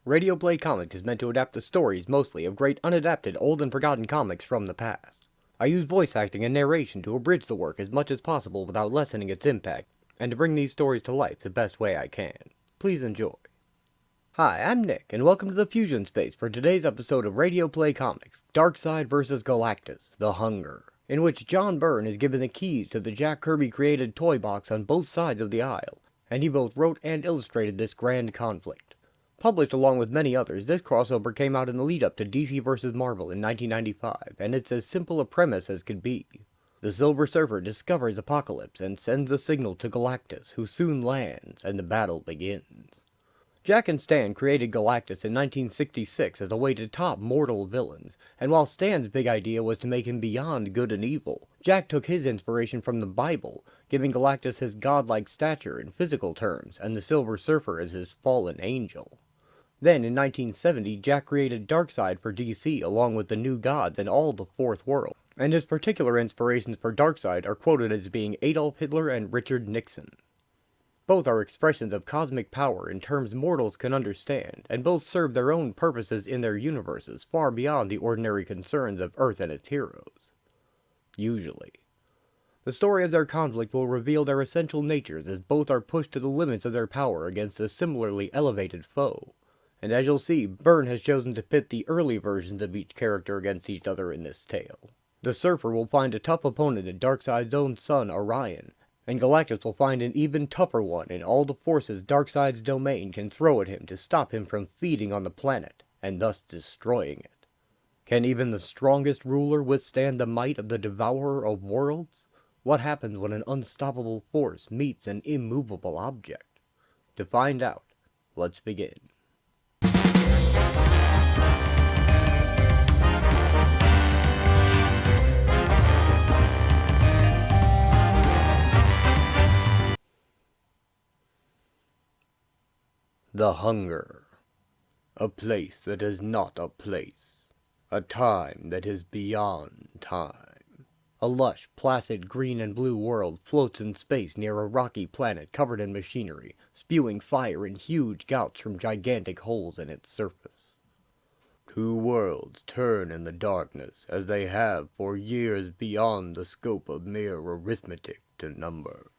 Radio Play Comics is meant to adapt the stories mostly of great unadapted old and forgotten comics from the past. I use voice acting and narration to abridge the work as much as possible without lessening its impact, and to bring these stories to life the best way I can. Please enjoy. Hi, I'm Nick, and welcome to the Fusion Space for today's episode of Radio Play Comics, Darkseid vs. Galactus, The Hunger, in which John Byrne is given the keys to the Jack Kirby created toy box on both sides of the aisle, and he both wrote and illustrated this grand conflict. Published along with many others, this crossover came out in the lead-up to DC vs. Marvel in 1995, and it's as simple a premise as could be. The Silver Surfer discovers Apokolips and sends the signal to Galactus, who soon lands, and the battle begins. Jack and Stan created Galactus in 1966 as a way to top mortal villains, and while Stan's big idea was to make him beyond good and evil, Jack took his inspiration from the Bible, giving Galactus his godlike stature in physical terms, and the Silver Surfer as his fallen angel. Then, in 1970, Jack created Darkseid for DC along with the New Gods and all the Fourth World, and his particular inspirations for Darkseid are quoted as being Adolf Hitler and Richard Nixon. Both are expressions of cosmic power in terms mortals can understand, and both serve their own purposes in their universes far beyond the ordinary concerns of Earth and its heroes. Usually. The story of their conflict will reveal their essential natures as both are pushed to the limits of their power against a similarly elevated foe. And as you'll see, Byrne has chosen to pit the early versions of each character against each other in this tale. The Surfer will find a tough opponent in Darkseid's own son, Orion, and Galactus will find an even tougher one in all the forces Darkseid's domain can throw at him to stop him from feeding on the planet, and thus destroying it. Can even the strongest ruler withstand the might of the Devourer of Worlds? What happens when an unstoppable force meets an immovable object? To find out, let's begin. The Hunger. A place that is not a place. A time that is beyond time. A lush, placid green and blue world floats in space near a rocky planet covered in machinery, spewing fire in huge gouts from gigantic holes in its surface. Two worlds turn in the darkness, as they have for years beyond the scope of mere arithmetic to number.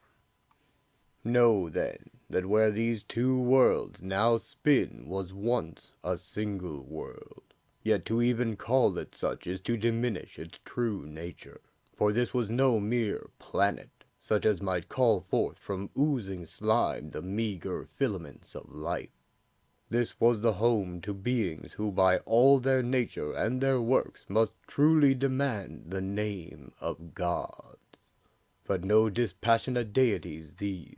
Know, then, that where these two worlds now spin was once a single world. Yet to even call it such is to diminish its true nature, for this was no mere planet, such as might call forth from oozing slime the meager filaments of life. This was the home to beings who by all their nature and their works must truly demand the name of gods. But no dispassionate deities these.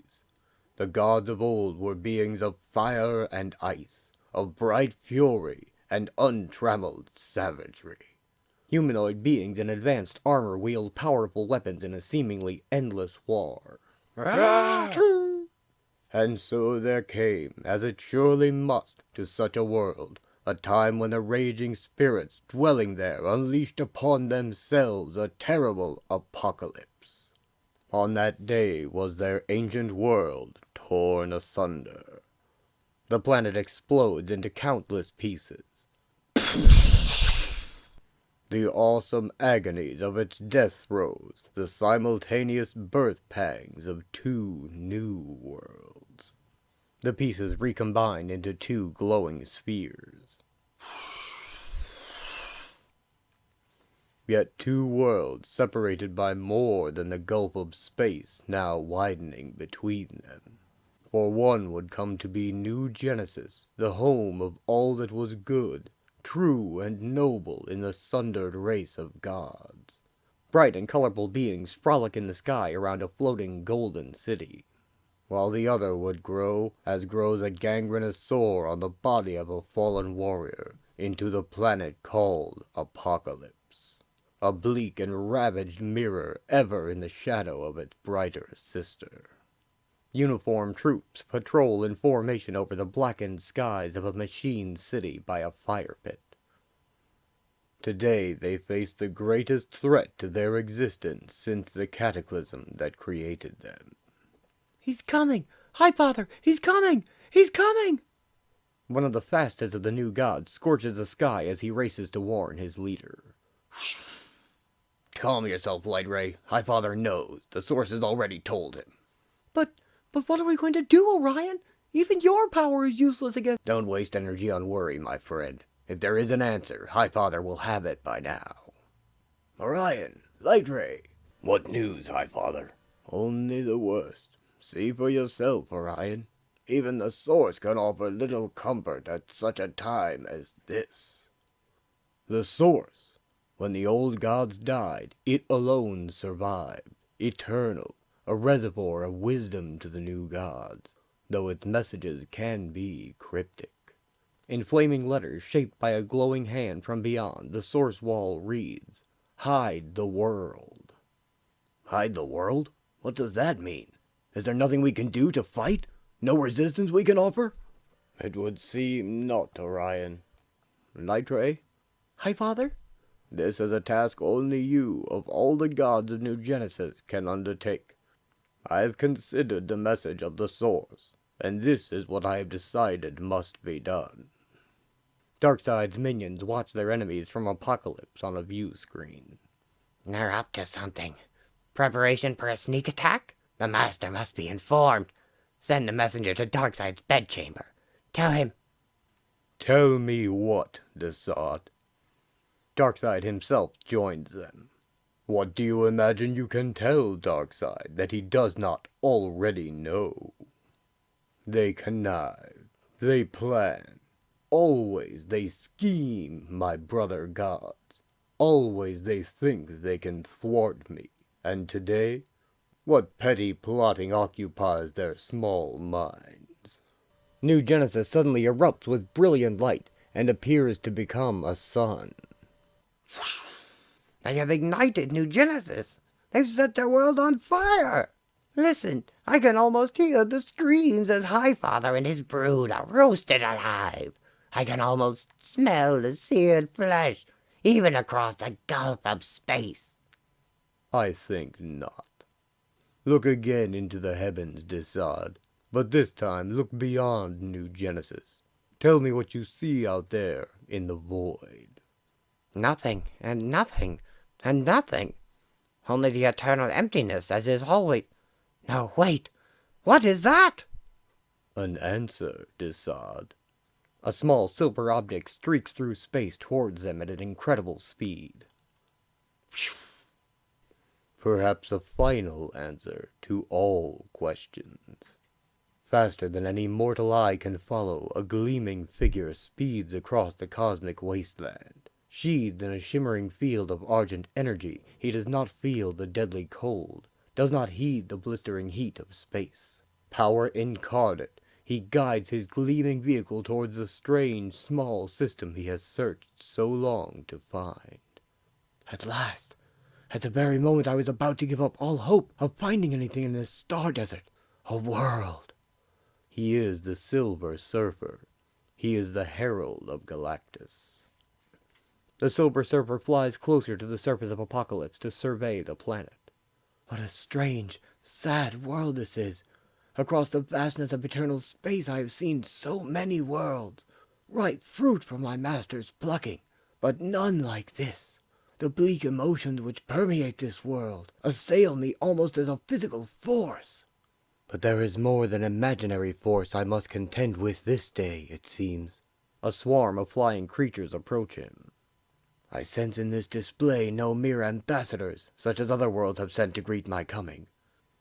The gods of old were beings of fire and ice, of bright fury and untrammeled savagery. Humanoid beings in advanced armor wield powerful weapons in a seemingly endless war. And so there came, as it surely must, to such a world, a time when the raging spirits dwelling there unleashed upon themselves a terrible apocalypse. On that day was their ancient world torn asunder. The planet explodes into countless pieces. The awesome agonies of its death throes, the simultaneous birth pangs of two new worlds. The pieces recombine into two glowing spheres. Yet two worlds separated by more than the gulf of space now widening between them. For one would come to be New Genesis, the home of all that was good, true and noble in the sundered race of gods. Bright and colorful beings frolic in the sky around a floating golden city. While the other would grow, as grows a gangrenous sore on the body of a fallen warrior, into the planet called Apokolips. A bleak and ravaged mirror ever in the shadow of its brighter sister. Uniformed troops patrol in formation over the blackened skies of a machine city by a fire pit. Today they face the greatest threat to their existence since the cataclysm that created them. "He's coming! Hi, Father! He's coming! He's coming!" One of the fastest of the new gods scorches the sky as he races to warn his leader. Calm yourself, Light Ray. Highfather knows. The source has already told him. But what are we going to do, Orion? Even your power is useless against... Don't waste energy on worry, my friend. If there is an answer, Highfather will have it by now. Orion, Light Ray. What news, Highfather? Only the worst. See for yourself, Orion. Even the source can offer little comfort at such a time as this. The source. When the old gods died, it alone survived, eternal, a reservoir of wisdom to the new gods, though its messages can be cryptic. In flaming letters shaped by a glowing hand from beyond, the source wall reads, "Hide the world." Hide the world? What does that mean? Is there nothing we can do to fight? No resistance we can offer? It would seem not, Orion. Light Ray? Highfather? This is a task only you, of all the gods of New Genesis, can undertake. I have considered the message of the source, and this is what I have decided must be done. Darkseid's minions watch their enemies from Apokolips on a view screen. They're up to something. Preparation for a sneak attack? The Master must be informed. Send a messenger to Darkseid's bedchamber. Tell him... Tell me what, Darkseid? Darkseid himself joins them. What do you imagine you can tell Darkseid that he does not already know? They connive. They plan. Always they scheme, my brother gods. Always they think they can thwart me. And today, what petty plotting occupies their small minds? New Genesis suddenly erupts with brilliant light and appears to become a sun. They have ignited New Genesis. They've set their world on fire. Listen, I can almost hear the screams as Highfather and his brood are roasted alive. I can almost smell the seared flesh, even across the gulf of space. I think not. Look again into the heavens, Darkseid, but this time look beyond New Genesis. Tell me what you see out there in the void. Nothing, and nothing, and nothing. Only the eternal emptiness, as is always... No, wait. What is that? An answer, Darkseid. A small silver object streaks through space towards them at an incredible speed. Perhaps a final answer to all questions. Faster than any mortal eye can follow, a gleaming figure speeds across the cosmic wasteland. Sheathed in a shimmering field of argent energy, he does not feel the deadly cold, does not heed the blistering heat of space. Power incarnate, he guides his gleaming vehicle towards the strange, small system he has searched so long to find. At last, at the very moment I was about to give up all hope of finding anything in this star desert, a world. He is the Silver Surfer. He is the herald of Galactus. The Silver Surfer flies closer to the surface of Apokolips to survey the planet. What a strange, sad world this is. Across the vastness of eternal space I have seen so many worlds. Ripe fruit for my master's plucking, but none like this. The bleak emotions which permeate this world assail me almost as a physical force. But there is more than imaginary force I must contend with this day, it seems. A swarm of flying creatures approach him. I sense in this display no mere ambassadors, such as other worlds have sent to greet my coming.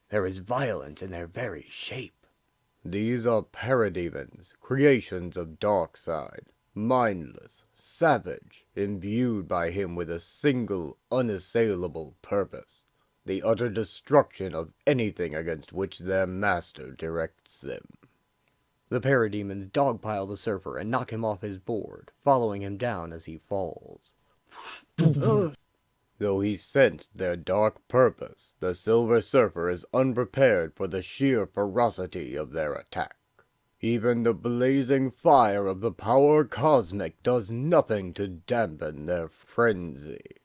There is violence in their very shape. These are parademons, creations of Darkseid, mindless, savage, imbued by him with a single, unassailable purpose, the utter destruction of anything against which their master directs them. The parademons dogpile the surfer and knock him off his board, following him down as he falls. Though he sensed their dark purpose, the Silver Surfer is unprepared for the sheer ferocity of their attack. Even the blazing fire of the power cosmic does nothing to dampen their frenzy.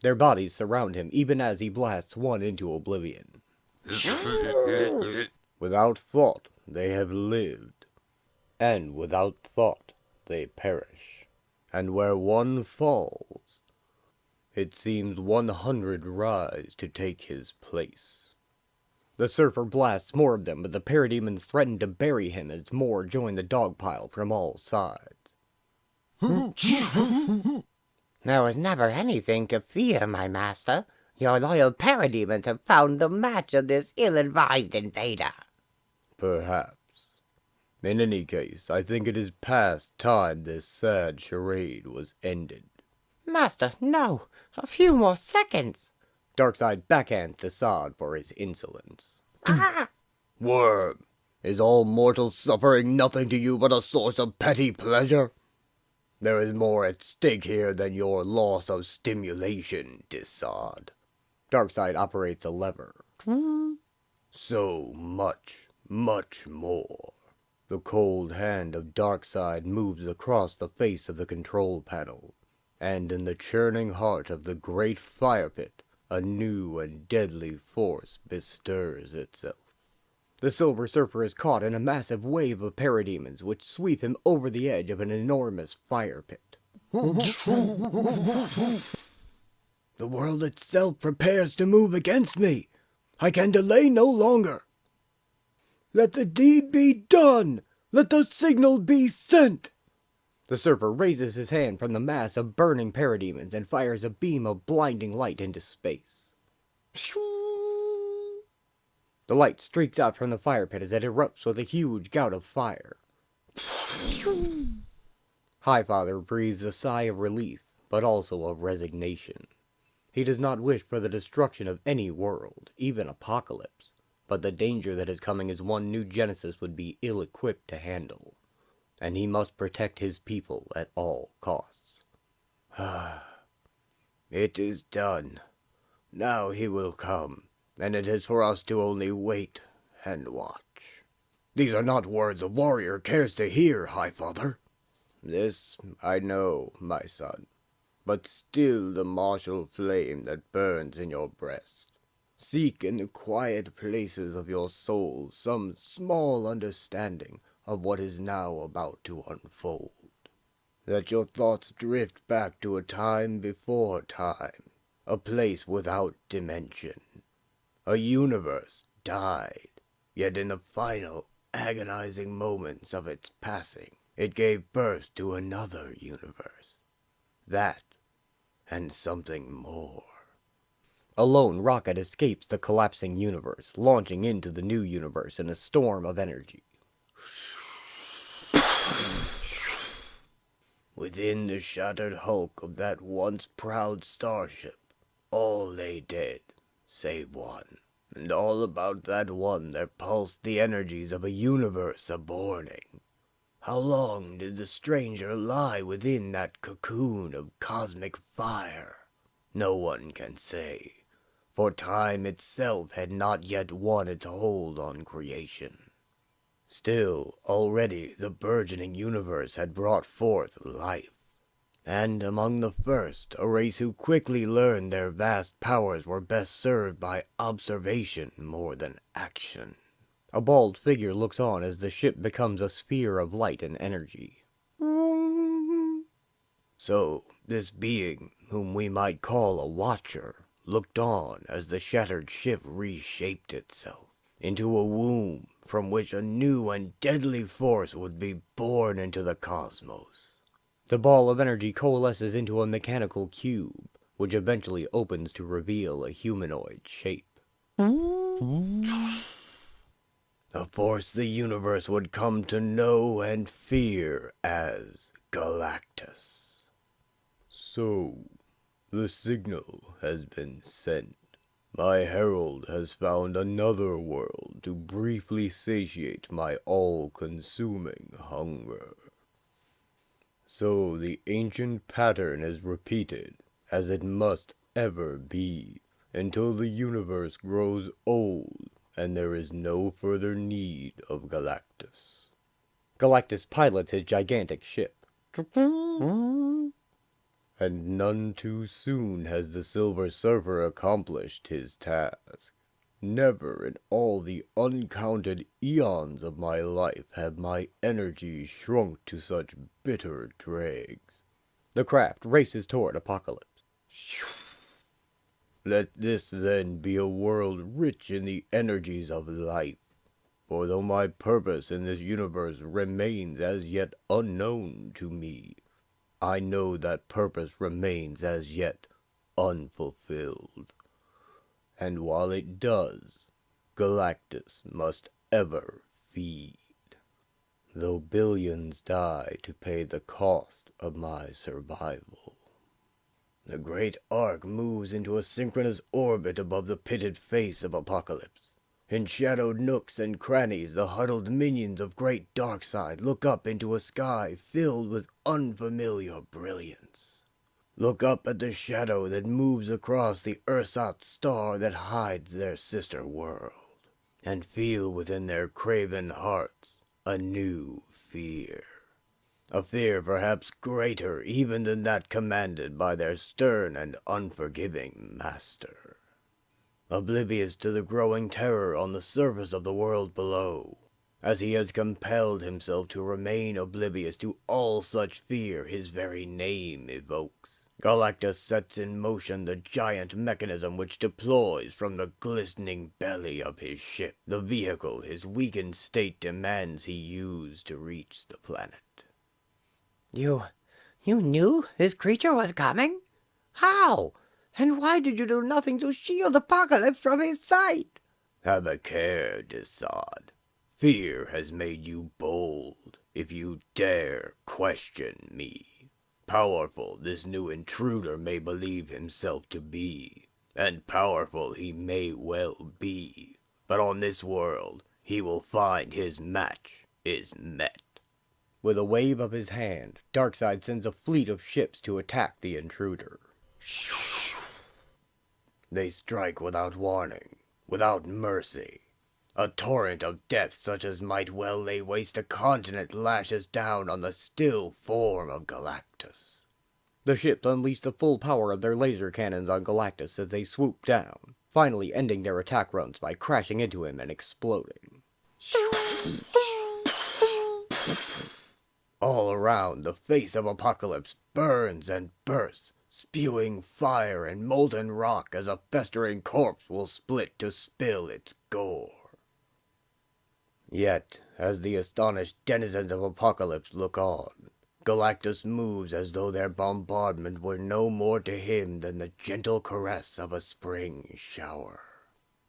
Their bodies surround him even as he blasts one into oblivion. Without thought, they have lived. and without thought they perish. And where one falls, it seems 100 rise to take his place. The surfer blasts more of them, but the parademons threaten to bury him as more join the dog pile from all sides. There was never anything to fear, my master. Your loyal parademons have found the match of this ill-advised invader. Perhaps. In any case, I think it is past time this sad charade was ended. Master, no! A few more seconds! Darkseid backhands Assad for his insolence. Ah! Worm, is all mortal suffering nothing to you but a source of petty pleasure? There is more at stake here than your loss of stimulation, Assad. Darkseid operates a lever. So much, much more. The cold hand of Darkseid moves across the face of the control panel, and in the churning heart of the great fire pit, a new and deadly force bestirs itself. The Silver Surfer is caught in a massive wave of parademons which sweep him over the edge of an enormous fire pit. The world itself prepares to move against me. I can delay no longer. Let the deed be done! Let the signal be sent! The Surfer raises his hand from the mass of burning parademons and fires a beam of blinding light into space. The light streaks out from the fire pit as it erupts with a huge gout of fire. Highfather breathes a sigh of relief, but also of resignation. He does not wish for the destruction of any world, even Apokolips, but the danger that is coming is one New Genesis would be ill-equipped to handle, and he must protect his people at all costs. It is done. Now he will come, and it is for us to only wait and watch. These are not words a warrior cares to hear, Highfather. This I know, my son, but still the martial flame that burns in your breast. Seek in the quiet places of your soul some small understanding of what is now about to unfold. Let your thoughts drift back to a time before time, a place without dimension. A universe died, yet in the final, agonizing moments of its passing, it gave birth to another universe. That, and something more. A lone rocket escapes the collapsing universe, launching into the new universe in a storm of energy. Within the shattered hulk of that once proud starship, all lay dead, save one. And all about that one there pulsed the energies of a universe a-borning. How long did the stranger lie within that cocoon of cosmic fire? No one can say, for time itself had not yet won its hold on creation. Still, already the burgeoning universe had brought forth life. And among the first, a race who quickly learned their vast powers were best served by observation more than action. A bald figure looks on as the ship becomes a sphere of light and energy. So, this being, whom we might call a watcher, looked on as the shattered ship reshaped itself into a womb from which a new and deadly force would be born into the cosmos. The ball of energy coalesces into a mechanical cube, which eventually opens to reveal a humanoid shape. A force the universe would come to know and fear as Galactus. So, the signal has been sent. My herald has found another world to briefly satiate my all-consuming hunger. So the ancient pattern is repeated, as it must ever be, until the universe grows old and there is no further need of Galactus. Galactus pilots his gigantic ship. And none too soon has the Silver Surfer accomplished his task. Never in all the uncounted eons of my life have my energies shrunk to such bitter dregs. The craft races toward Apokolips. Let this then be a world rich in the energies of life, for though my purpose in this universe remains as yet unknown to me, I know that purpose remains as yet unfulfilled. And while it does, Galactus must ever feed, though billions die to pay the cost of my survival. The great arc moves into a synchronous orbit above the pitted face of Apokolips. In shadowed nooks and crannies, the huddled minions of great Darkseid look up into a sky filled with unfamiliar brilliance. Look up at the shadow that moves across the ersatz star that hides their sister world, and feel within their craven hearts a new fear. A fear perhaps greater even than that commanded by their stern and unforgiving master. Oblivious to the growing terror on the surface of the world below, as he has compelled himself to remain oblivious to all such fear his very name evokes, Galactus sets in motion the giant mechanism which deploys from the glistening belly of his ship, the vehicle his weakened state demands he use to reach the planet. You knew this creature was coming? How? And why did you do nothing to shield Apokolips from his sight? Have a care, Darkseid. Fear has made you bold, if you dare question me. Powerful this new intruder may believe himself to be, and powerful he may well be, but on this world he will find his match is met. With a wave of his hand, Darkseid sends a fleet of ships to attack the intruder. They strike without warning, without mercy. A torrent of death such as might well lay waste a continent lashes down on the still form of Galactus. The ships unleash the full power of their laser cannons on Galactus as they swoop down, finally ending their attack runs by crashing into him and exploding. All around, the face of Apokolips burns and bursts, spewing fire and molten rock as a festering corpse will split to spill its gore. Yet, as the astonished denizens of Apokolips look on, Galactus moves as though their bombardment were no more to him than the gentle caress of a spring shower.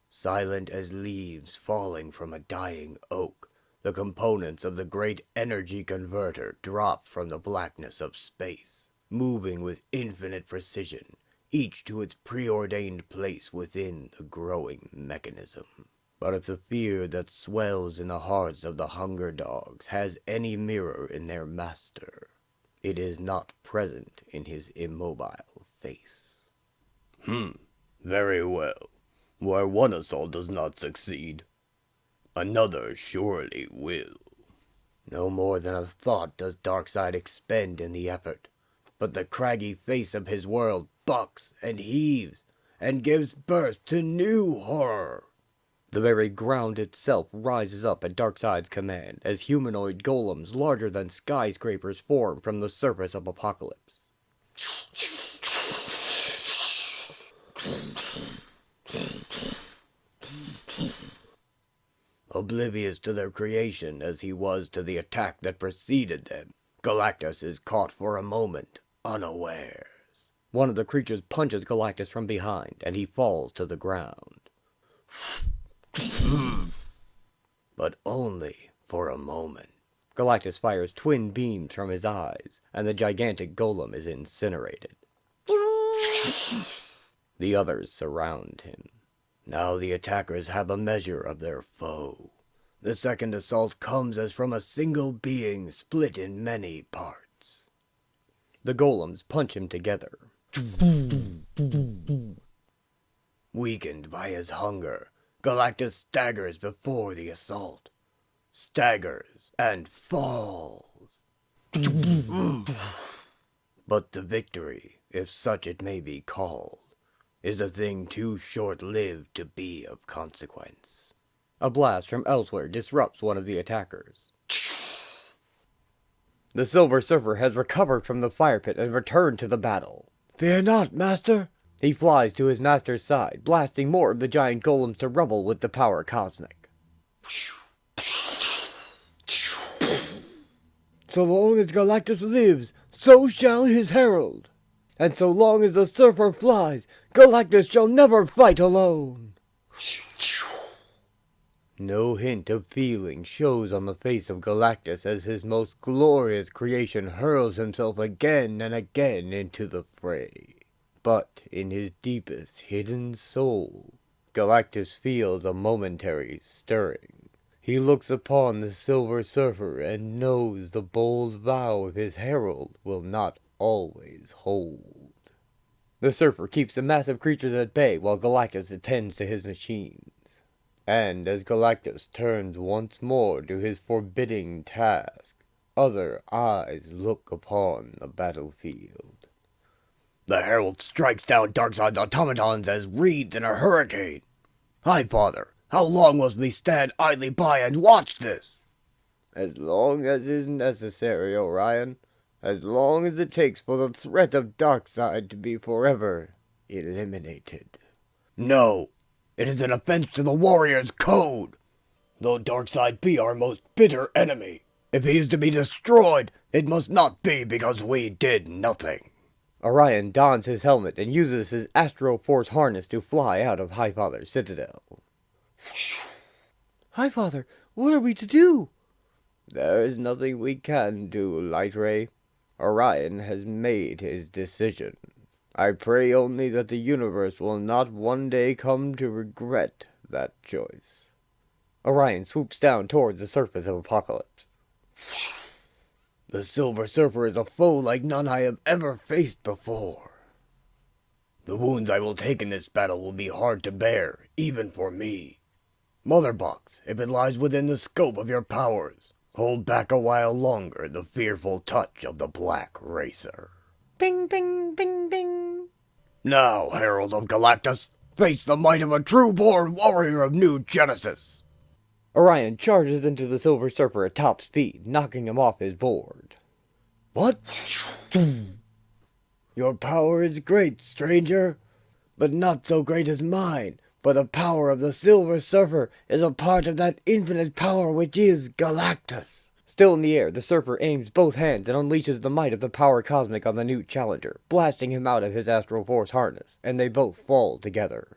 Silent as leaves falling from a dying oak, the components of the great energy converter drop from the blackness of space, moving with infinite precision, each to its preordained place within the growing mechanism. But if the fear that swells in the hearts of the hunger dogs has any mirror in their master, it is not present in his immobile face. Very well. Where one assault does not succeed, another surely will. No more than a thought does Darkseid expend in the effort, but the craggy face of his world bucks and heaves, and gives birth to new horror. The very ground itself rises up at Darkseid's command as humanoid golems larger than skyscrapers form from the surface of Apokolips. Oblivious to their creation as he was to the attack that preceded them, Galactus is caught for a moment unawares. One of the creatures punches Galactus from behind, and he falls to the ground. But only for a moment. Galactus fires twin beams from his eyes, and the gigantic golem is incinerated. The others surround him. Now the attackers have a measure of their foe. The second assault comes as from a single being split in many parts. The golems punch him together. Weakened by his hunger, Galactus staggers before the assault. Staggers and falls. But the victory, if such it may be called, is a thing too short-lived to be of consequence. A blast from elsewhere disrupts one of the attackers. The Silver Surfer has recovered from the fire pit and returned to the battle. Fear not, master. He flies to his master's side, blasting more of the giant golems to rubble with the power cosmic. So long as Galactus lives, so shall his herald. And so long as the Surfer flies, Galactus shall never fight alone. No hint of feeling shows on the face of Galactus as his most glorious creation hurls himself again and again into the fray. But in his deepest hidden soul, Galactus feels a momentary stirring. He looks upon the Silver Surfer and knows the bold vow of his herald will not always hold. The Surfer keeps the massive creatures at bay while Galactus attends to his machines. And as Galactus turns once more to his forbidding task, other eyes look upon the battlefield. The herald strikes down Darkseid's automatons as reeds in a hurricane. High Father, how long must we stand idly by and watch this? As long as is necessary, Orion. As long as it takes for the threat of Darkseid to be forever eliminated. No, it is an offense to the warrior's code. Though Darkseid be our most bitter enemy, if he is to be destroyed, it must not be because we did nothing. Orion dons his helmet and uses his Astro Force harness to fly out of Highfather's citadel. Highfather, what are we to do? There is nothing we can do, Light Ray. Orion has made his decision. I pray only that the universe will not one day come to regret that choice. Orion swoops down towards the surface of Apokolips. The Silver Surfer is a foe like none I have ever faced before. The wounds I will take in this battle will be hard to bear, even for me. Mother Box, if it lies within the scope of your powers, hold back a while longer the fearful touch of the Black Racer. Bing, bing, bing, bing. Now, Herald of Galactus, face the might of a true-born warrior of New Genesis. Orion charges into the Silver Surfer at top speed, knocking him off his board. What? Your power is great, stranger, but not so great as mine, for the power of the Silver Surfer is a part of that infinite power which is Galactus. Still in the air, the Surfer aims both hands and unleashes the might of the power cosmic on the Newt Challenger, blasting him out of his Astral Force harness, and they both fall together.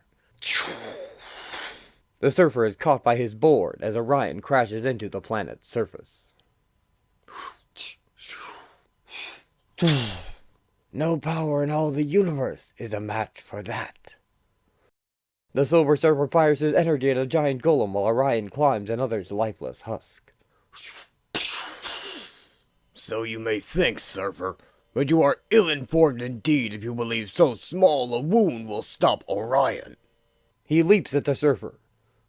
The Surfer is caught by his board as Orion crashes into the planet's surface. No power in all the universe is a match for that. The Silver Surfer fires his energy at a giant golem while Orion climbs another's lifeless husk. So you may think, Surfer, but you are ill-informed indeed if you believe so small a wound will stop Orion. He leaps at the Surfer.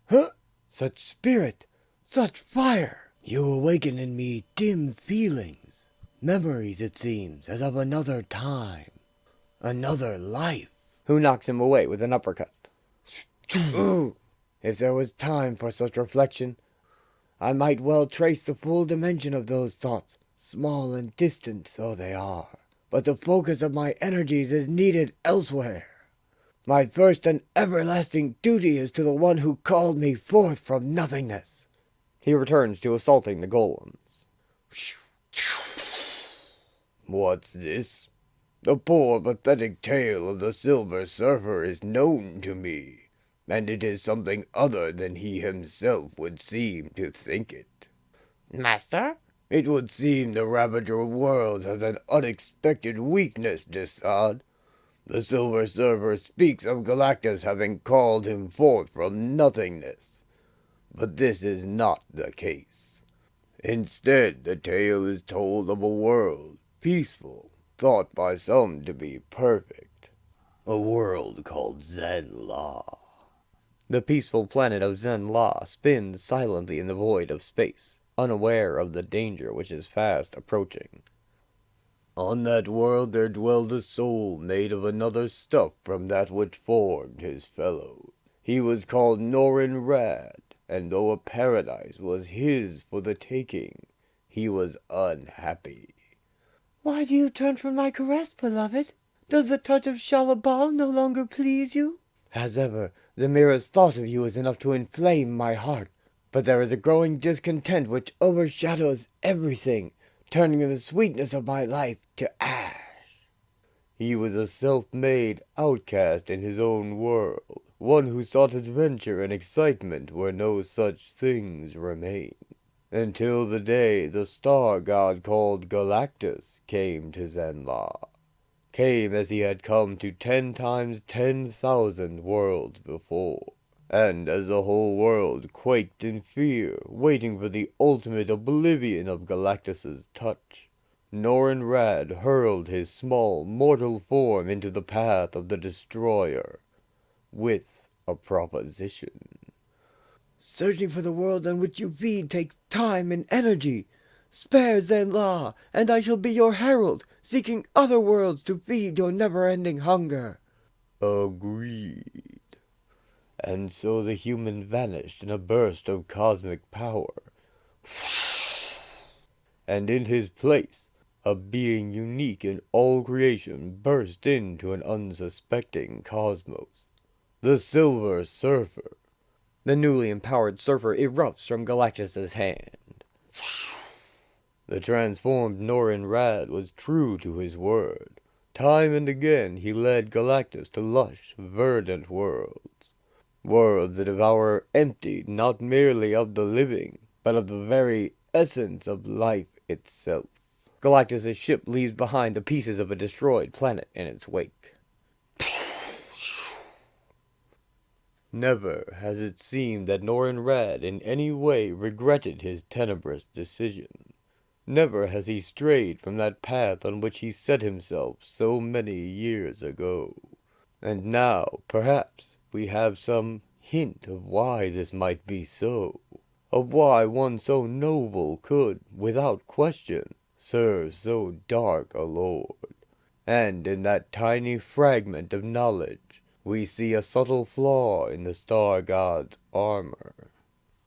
Huh? Such spirit, such fire! You awaken in me dim feelings, memories, it seems, as of another time, another life. Who knocks him away with an uppercut. Ooh, if there was time for such reflection, I might well trace the full dimension of those thoughts, small and distant though they are. But the focus of my energies is needed elsewhere. My first and everlasting duty is to the one who called me forth from nothingness. He returns to assaulting the golems. What's this? The poor pathetic tale of the Silver Surfer is known to me, and it is something other than he himself would seem to think it. Master? It would seem the Ravager of Worlds has an unexpected weakness, Darkseid. The Silver Surfer speaks of Galactus having called him forth from nothingness, but this is not the case. Instead, the tale is told of a world, peaceful, thought by some to be perfect. A world called Zen-La. The peaceful planet of Zen-La spins silently in the void of space, unaware of the danger which is fast approaching. On that world there dwelled a soul made of another stuff from that which formed his fellow. He was called Norrin Rad, and though a paradise was his for the taking, he was unhappy. Why do you turn from my caress, beloved? Does the touch of Shalabal no longer please you? As ever, the merest thought of you is enough to inflame my heart, but there is a growing discontent which overshadows everything, turning the sweetness of my life to ash. He was a self-made outcast in his own world, one who sought adventure and excitement where no such things remain, until the day the star god called Galactus came to Zenla. Came as he had come to 10 times 10,000 worlds before, and as the whole world quaked in fear, waiting for the ultimate oblivion of Galactus's touch, Norrin Rad hurled his small, mortal form into the path of the Destroyer, with a proposition. Searching for the world on which you feed takes time and energy. Spare Zenla, and I shall be your herald, seeking other worlds to feed your never-ending hunger. Agreed. And so the human vanished in a burst of cosmic power. And in his place, a being unique in all creation burst into an unsuspecting cosmos. The Silver Surfer. The newly empowered surfer erupts from Galactus's hand. The transformed Norrin Rad was true to his word. Time and again he led Galactus to lush, verdant worlds. Worlds that devour empty not merely of the living, but of the very essence of life itself. Galactus's ship leaves behind the pieces of a destroyed planet in its wake. Never has it seemed that Norrin Rad in any way regretted his tenebrous decision. Never has he strayed from that path on which he set himself so many years ago. And now, perhaps, we have some hint of why this might be so, of why one so noble could, without question, serve so dark a lord. And in that tiny fragment of knowledge, we see a subtle flaw in the Star God's armor.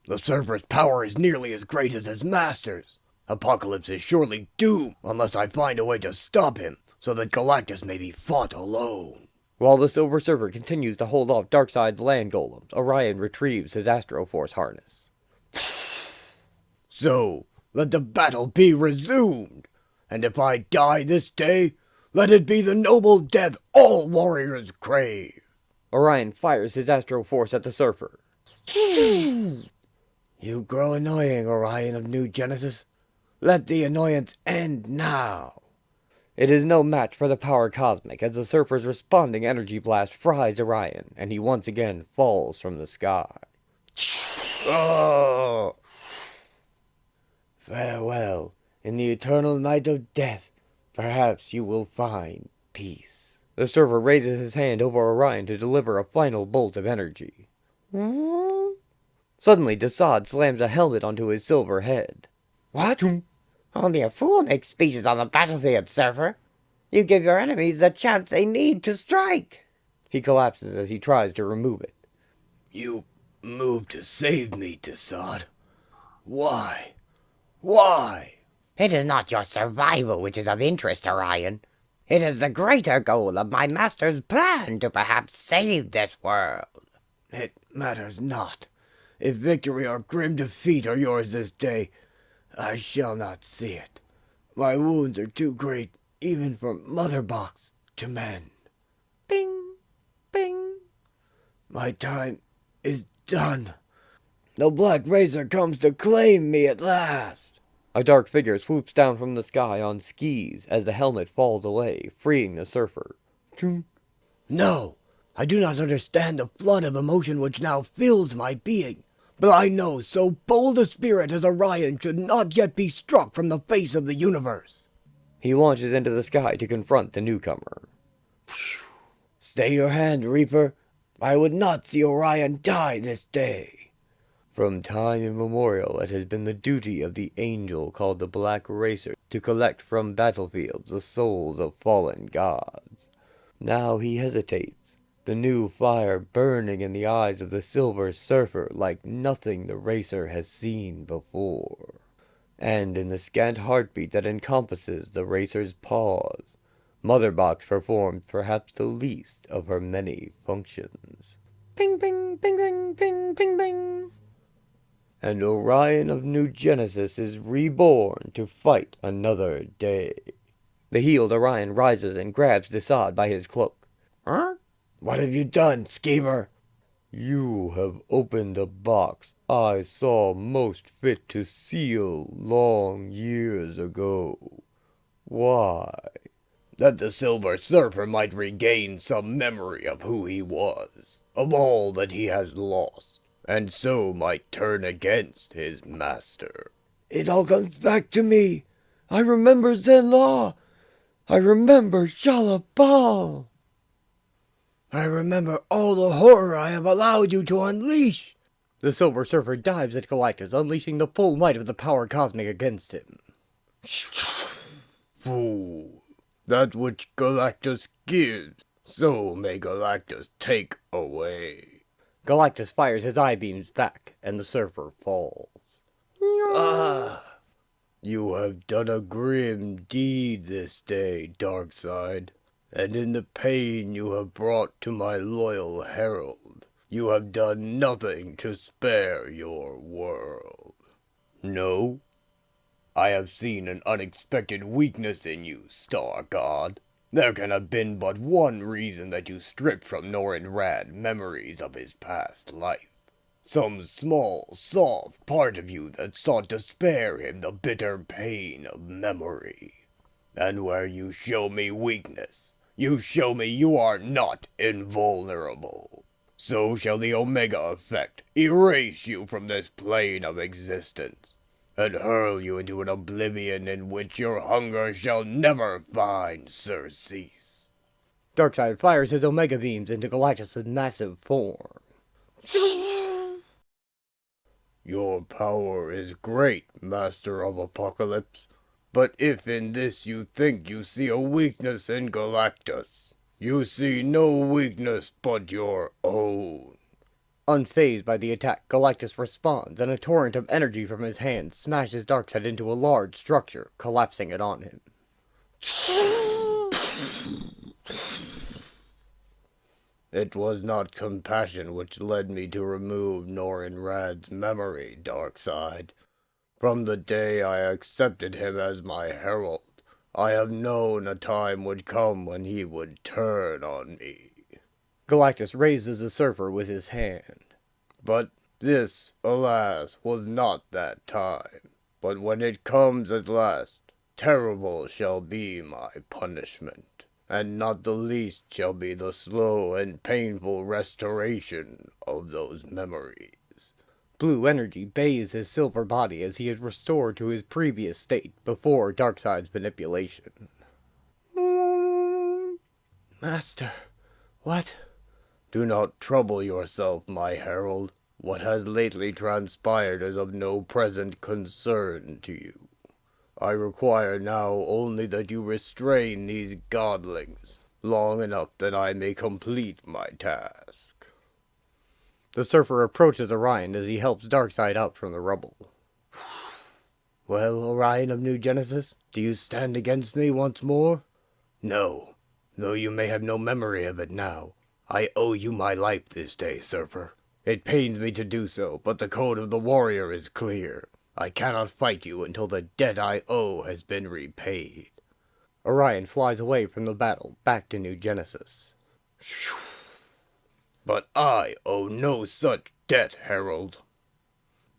The Surfer's power is nearly as great as his master's. Apokolips is surely doomed unless I find a way to stop him, so that Galactus may be fought alone. While the Silver Surfer continues to hold off Darkseid's land golems, Orion retrieves his Astroforce harness. So, let the battle be resumed, and if I die this day, let it be the noble death all warriors crave. Orion fires his Astroforce at the Surfer. You grow annoying, Orion of New Genesis. Let the annoyance end now. It is no match for the power cosmic, as the Surfer's responding energy blast fries Orion, and he once again falls from the sky. Oh! Farewell. In the eternal night of death, perhaps you will find peace. The Surfer raises his hand over Orion to deliver a final bolt of energy. Suddenly, Darkseid slams a helmet onto his silver head. What? Only a fool makes speeches on the battlefield, Surfer. You give your enemies the chance they need to strike. He collapses as he tries to remove it. You moved to save me, Darkseid. Why? Why? It is not your survival which is of interest, Orion. It is the greater goal of my master's plan to perhaps save this world. It matters not. If victory or grim defeat are yours this day, I shall not see it. My wounds are too great even for Mother Box to mend. Bing, bing. My time is done. The Black Razor comes to claim me at last. A dark figure swoops down from the sky on skis as the helmet falls away, freeing the Surfer. No, I do not understand the flood of emotion which now fills my being. But I know so bold a spirit as Orion should not yet be struck from the face of the universe. He launches into the sky to confront the newcomer. Stay your hand, Reaper. I would not see Orion die this day. From time immemorial it has been the duty of the angel called the Black Racer to collect from battlefields the souls of fallen gods. Now he hesitates, the new fire burning in the eyes of the Silver Surfer like nothing the racer has seen before. And in the scant heartbeat that encompasses the racer's pause, Mother Box performs perhaps the least of her many functions. Ping, ping, ping, ping, ping, ping, ping. And Orion of New Genesis is reborn to fight another day. The healed Orion rises and grabs Desaad by his cloak. Huh? What have you done, schemer? You have opened a box I saw most fit to seal long years ago. Why? That the Silver Surfer might regain some memory of who he was, of all that he has lost, and so might turn against his master. It all comes back to me. I remember Zen Law. I remember Shalabal. I remember all the horror I have allowed you to unleash. The Silver Surfer dives at Galactus, unleashing the full might of the power cosmic against him. Fool. That which Galactus gives, so may Galactus take away. Galactus fires his eye beams back, and the Surfer falls. Ah! You have done a grim deed this day, Darkseid, and in the pain you have brought to my loyal herald, you have done nothing to spare your world. No? I have seen an unexpected weakness in you, Star God. There can have been but one reason that you stripped from Norrin Radd memories of his past life. Some small, soft part of you that sought to spare him the bitter pain of memory. And where you show me weakness, you show me you are not invulnerable. So shall the Omega Effect erase you from this plane of existence, and hurl you into an oblivion in which your hunger shall never find surcease. Darkseid fires his Omega beams into Galactus' massive form. Your power is great, Master of Apokolips, but if in this you think you see a weakness in Galactus, you see no weakness but your own. Unfazed by the attack, Galactus responds, and a torrent of energy from his hands smashes Darkseid into a large structure, collapsing it on him. It was not compassion which led me to remove Norrin Radd's memory, Darkseid. From the day I accepted him as my herald, I have known a time would come when he would turn on me. Galactus raises the Surfer with his hand. But this, alas, was not that time. But when it comes at last, terrible shall be my punishment, and not the least shall be the slow and painful restoration of those memories. Blue energy bathes his silver body as he is restored to his previous state before Darkseid's manipulation. Master, what? Do not trouble yourself, my herald. What has lately transpired is of no present concern to you. I require now only that you restrain these godlings long enough that I may complete my task. The Surfer approaches Orion as he helps Darkseid out from the rubble. Well, Orion of New Genesis, do you stand against me once more? No, though you may have no memory of it now. I owe you my life this day, Surfer. It pains me to do so, but the code of the warrior is clear. I cannot fight you until the debt I owe has been repaid. Orion flies away from the battle, back to New Genesis. But I owe no such debt, Herald.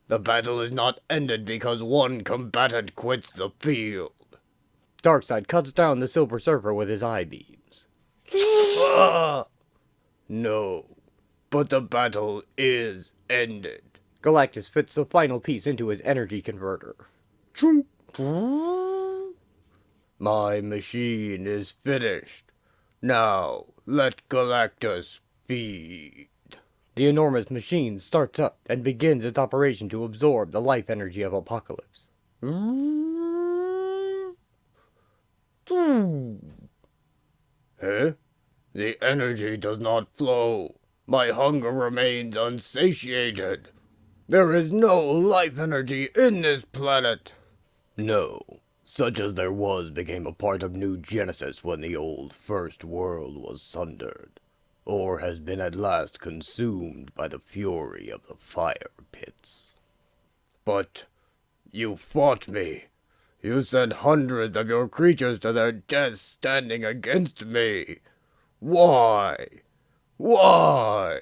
The battle is not ended because one combatant quits the field. Darkseid cuts down the Silver Surfer with his eye beams. No, but the battle is ended. Galactus fits the final piece into his energy converter. My machine is finished. Now, let Galactus feed. The enormous machine starts up and begins its operation to absorb the life energy of Apokolips. Eh? The energy does not flow. My hunger remains unsatiated. There is no life energy in this planet. No, such as there was became a part of New Genesis when the old first world was sundered, or has been at last consumed by the fury of the fire pits. But you fought me. You sent hundreds of your creatures to their death standing against me. Why? Why?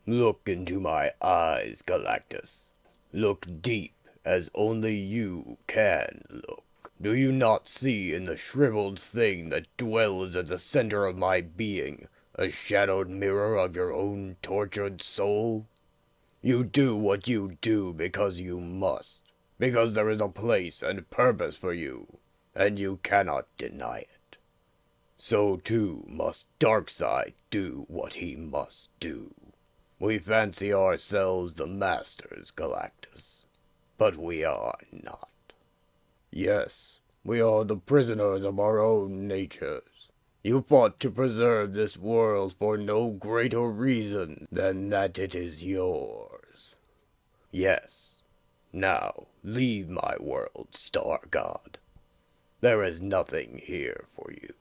Look into my eyes, Galactus. Look deep, as only you can look. Do you not see in the shriveled thing that dwells at the center of my being a shadowed mirror of your own tortured soul? You do what you do because you must, because there is a place and purpose for you, and you cannot deny it. So too must Darkseid do what he must do. We fancy ourselves the masters, Galactus, but we are not. Yes, we are the prisoners of our own natures. You fought to preserve this world for no greater reason than that it is yours. Yes. Now, leave my world, Star God. There is nothing here for you.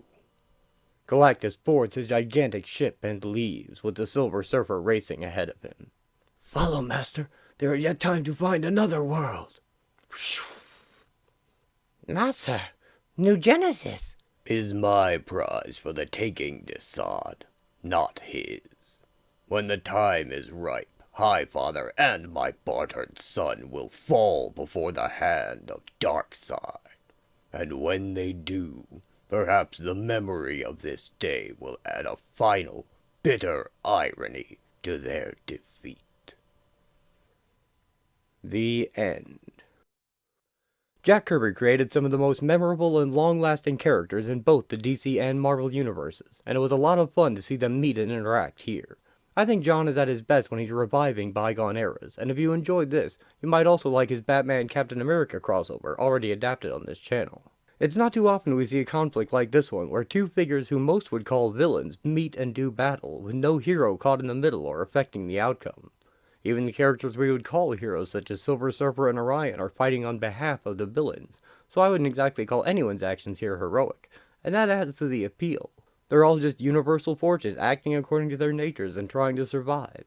Galactus boards his gigantic ship and leaves, with the Silver Surfer racing ahead of him. Follow, Master. There is yet time to find another world. Master, New Genesis is my prize for the taking, Darkseid, not his. When the time is ripe, Highfather and my bartered son will fall before the hand of Darkseid. And when they do, perhaps the memory of this day will add a final, bitter irony to their defeat. The end. Jack Kirby created some of the most memorable and long-lasting characters in both the DC and Marvel universes, and it was a lot of fun to see them meet and interact here. I think John is at his best when he's reviving bygone eras, and if you enjoyed this, you might also like his Batman Captain America crossover, already adapted on this channel. It's not too often we see a conflict like this one, where two figures who most would call villains meet and do battle, with no hero caught in the middle or affecting the outcome. Even the characters we would call heroes, such as Silver Surfer and Orion, are fighting on behalf of the villains, so I wouldn't exactly call anyone's actions here heroic, and that adds to the appeal. They're all just universal forces acting according to their natures and trying to survive.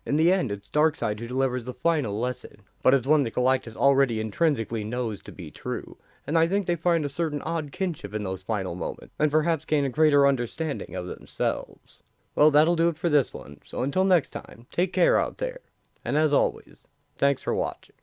In the end, it's Darkseid who delivers the final lesson, but it's one that Galactus already intrinsically knows to be true, and I think they find a certain odd kinship in those final moments, and perhaps gain a greater understanding of themselves. Well, that'll do it for this one, so until next time, take care out there. And as always, thanks for watching.